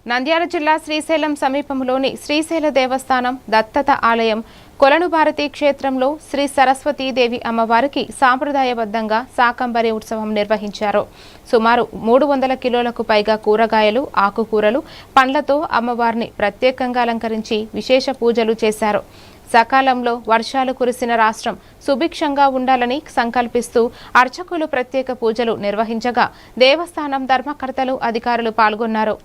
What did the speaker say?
నంద్యాల జిల్లా శ్రీశైలం సమీపంలోని శ్రీశైల దేవస్థానం దత్తత ఆలయం కొలను భారతి క్షేత్రంలో శ్రీ సరస్వతీదేవి అమ్మవారికి సాంప్రదాయబద్ధంగా శాకంబరి ఉత్సవం నిర్వహించారు. సుమారు 300 కిలోలకు పైగా కూరగాయలు, ఆకుకూరలు, పండ్లతో అమ్మవారిని ప్రత్యేకంగా అలంకరించి విశేష పూజలు చేశారు. సకాలంలో వర్షాలు కురిసిన రాష్ట్రం సుభిక్షంగా ఉండాలని సంకల్పిస్తూ అర్చకులు ప్రత్యేక పూజలు నిర్వహించగా దేవస్థానం ధర్మకర్తలు, అధికారులు పాల్గొన్నారు.